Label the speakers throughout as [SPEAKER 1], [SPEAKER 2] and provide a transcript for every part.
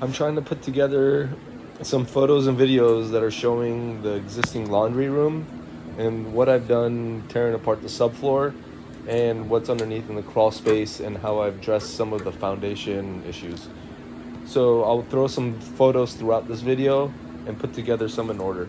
[SPEAKER 1] I'm trying to put together some photos and videos that are showing the existing laundry room and what I've done tearing apart the subfloor and what's underneath in the crawl space and how I've addressed some of the foundation issues. So I'll throw some photos throughout this video and put together some in order.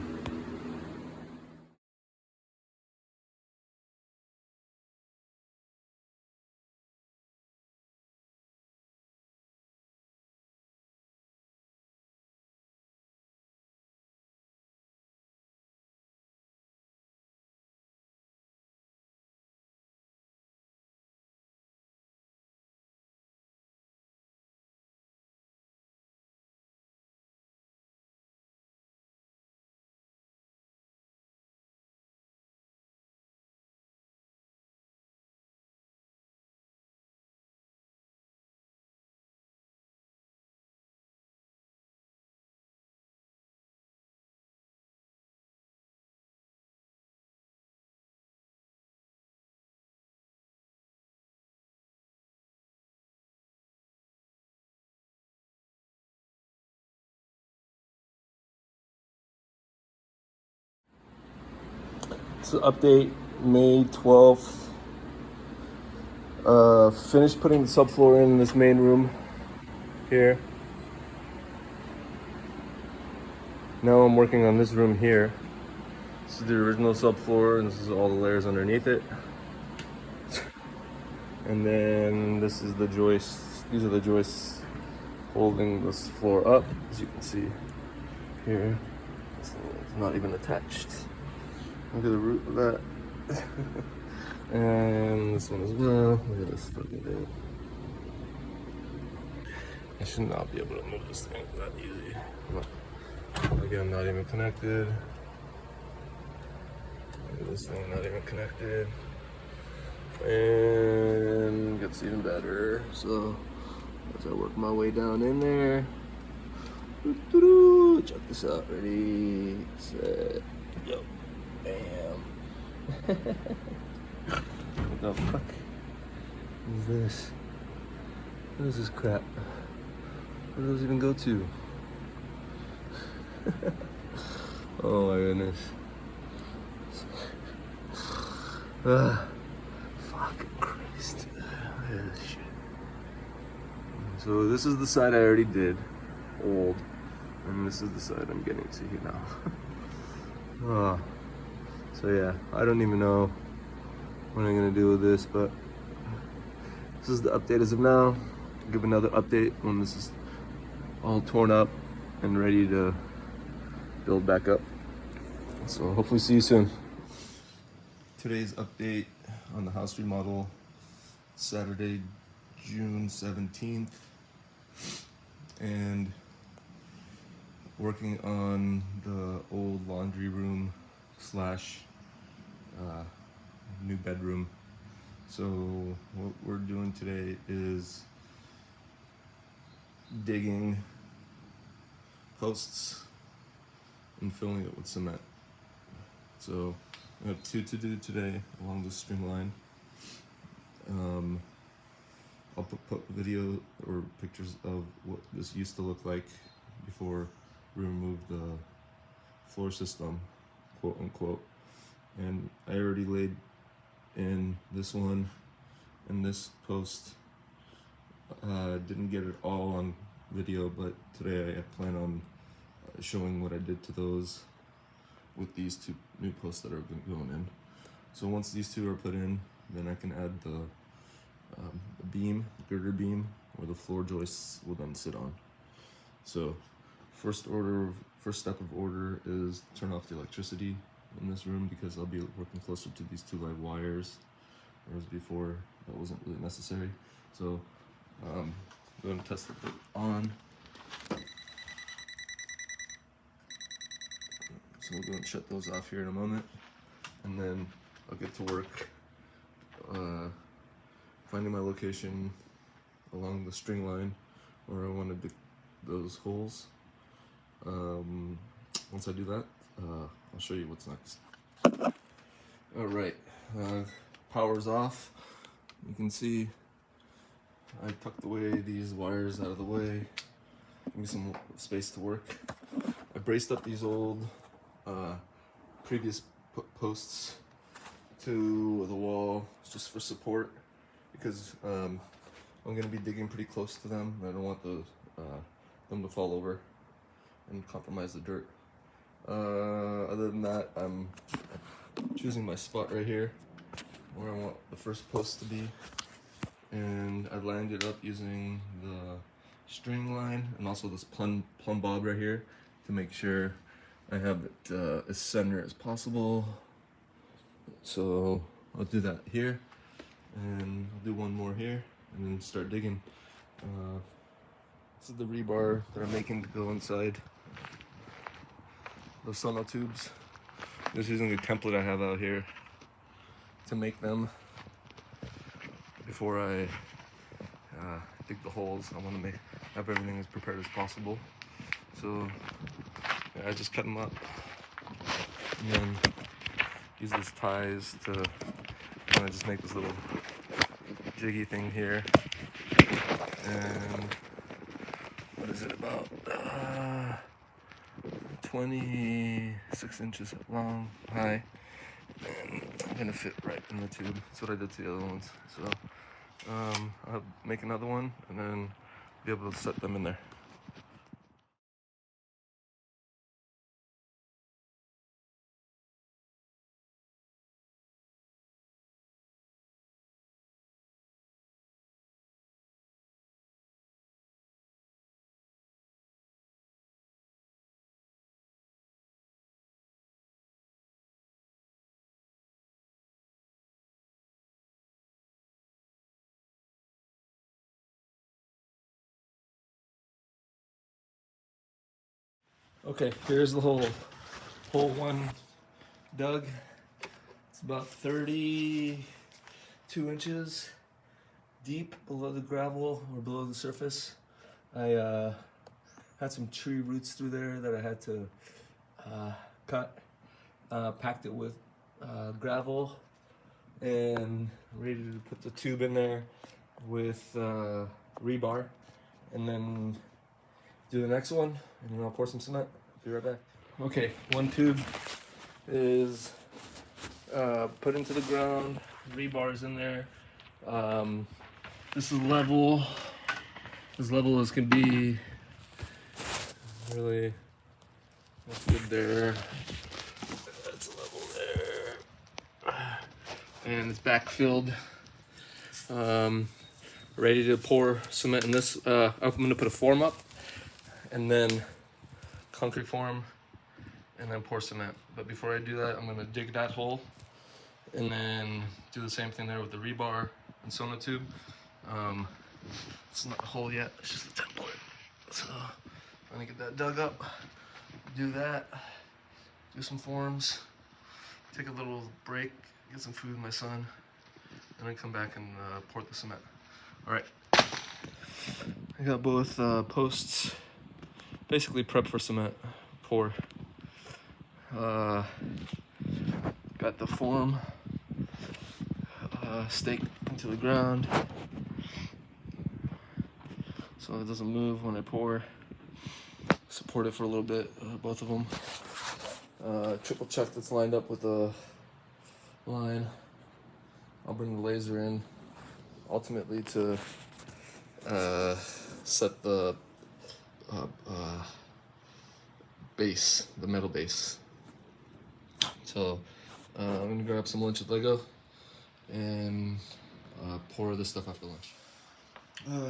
[SPEAKER 1] So update May 12th. Finished putting the subfloor in this main room here. Now I'm working on this room here. This is the original subfloor and this is all the layers underneath it. And then this is the joists. These are the joists holding this floor up, as you can see here. This thing is not even attached. Look at the root of that. And this one as well. Look at this fucking thing. I should not be able to move this thing that easy. Again, not even connected. Look at this thing, not even connected. And gets even better. So as I work my way down in there, check this out. Ready, set, yo, bam. What the fuck is this? What is this crap? Where do those even go to? Oh my goodness. Fucking Christ. Look at this shit. So this is the side I already did, old, and this is the side I'm getting to here now. So yeah, I don't even know what I'm gonna do with this, but this is the update as of now. I'll give another update when this is all torn up and ready to build back up. So hopefully see you soon. Today's update on the house remodel, Saturday, June 17th, and working on the old laundry room slash new bedroom. So what we're doing today is digging posts and filling it with cement. So I have two to do today along the string line. I'll put video or pictures of what this used to look like before we removed the floor system, quote unquote. And I already laid in this one and this post. Didn't get it all on video, but today I plan on showing what I did to those with these two new posts that are going in. So once these two are put in, then I can add the beam, girder beam, where the floor joists will then sit on. So first step of order is turn off the electricity in this room because I'll be working closer to these two live wires, whereas before that wasn't really necessary. So go and test it on. So we'll go and shut those off here in a moment, and then I'll get to work finding my location along the string line where I want to dig those holes. Once I do that, I'll show you what's next. Alright, power's off. You can see I tucked away these wires out of the way. give me some space to work. I braced up these old previous posts to the wall just for support, because I'm going to be digging pretty close to them. I don't want them to fall over and compromise the dirt. Other than that, I'm choosing my spot right here where I want the first post to be, and I lined it up using the string line and also this plumb bob right here to make sure I have it as center as possible. So I'll do that here, and I'll do one more here, and then start digging. This is the rebar that I'm making to go inside the sonotubes. Just using a template I have out here to make them before I dig the holes. I want to have everything as prepared as possible. So yeah, I just cut them up and then use these ties to kind of just make this little jiggy thing here. And what is it, about 26 inches long, high, and I'm gonna fit right in the tube. That's what I did to the other ones. So I'll make another one and then be able to set them in there. Okay, here's the hole. Hole one dug. It's about 32 inches deep below the gravel or below the surface. I had some tree roots through there that I had to cut. Packed it with gravel and ready to put the tube in there with rebar, and then do the next one, and then I'll pour some cement. Be right back. Okay, one tube is put into the ground. Rebar is in there. This is level. As level as can be. Really, that's good there. That's level there. And it's backfilled. Ready to pour cement in this. I'm going to put a form up, and then concrete form, and then pour cement. But before I do that, I'm going to dig that hole, and then do the same thing there with the rebar and sonotube. It's not a hole yet, it's just a template. So I'm going to get that dug up, do that, do some forms, take a little break, get some food with my son, and then come back and pour the cement. All right. I got both posts basically prepped for cement. Pour. Got the form staked into the ground so it doesn't move when I pour. Support it for a little bit, both of them. Triple check that's lined up with the line. I'll bring the laser in ultimately to set the base, the metal base. So I'm gonna grab some lunch at Lego and pour this stuff after lunch.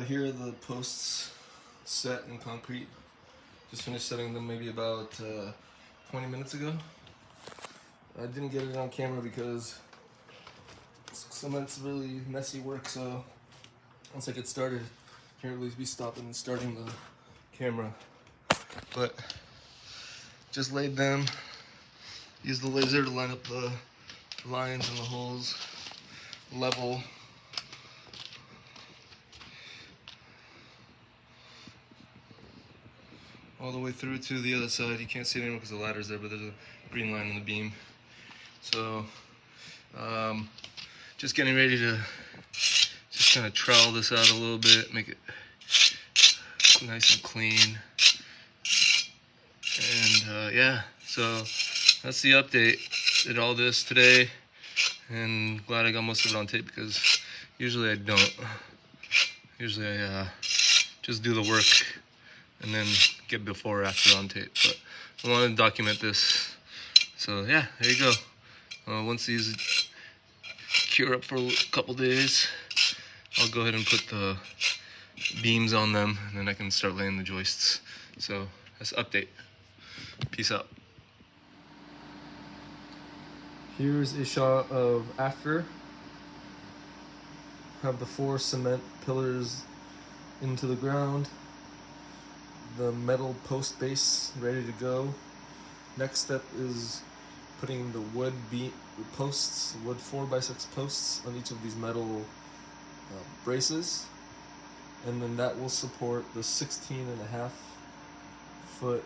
[SPEAKER 1] Here are the posts set in concrete. Just finished setting them maybe about 20 minutes ago. I didn't get it on camera because cement's really messy work, so once I get started, I can't really be stopping and starting the camera. But just laid them, used the laser to line up the lines and the holes, level. All the way through to the other side. You can't see it anymore because the ladder's there, but there's a green line in the beam. So, just getting ready to just kind of trowel this out a little bit, make it
[SPEAKER 2] nice and clean. And yeah, so that's the update. Did all this today, and glad I got most of it on tape because usually I don't. Usually I just do the work and then get before or after on tape. But I wanted to document this. So yeah, there you go. Once these cure up for a couple days, I'll go ahead and put the beams on them, and then I can start laying the joists. So that's the update. Peace out.
[SPEAKER 1] Here's a shot of after. Have the 4 cement pillars into the ground, the metal post base ready to go. Next step is putting the wood posts, wood 4x6 posts on each of these metal braces, and then that will support the 16.5 foot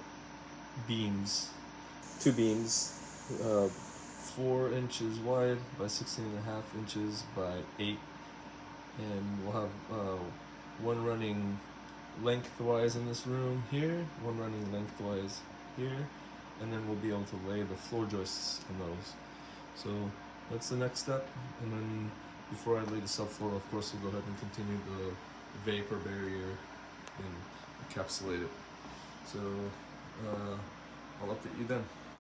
[SPEAKER 1] beams. 2 beams, 4 inches wide by 16.5 inches by 8, and we'll have one running lengthwise in this room here, one running lengthwise here, and then we'll be able to lay the floor joists in those. So that's the next step, and then before I lay the subfloor, of course, we'll go ahead and continue the vapor barrier and encapsulate it. So I'll update you then.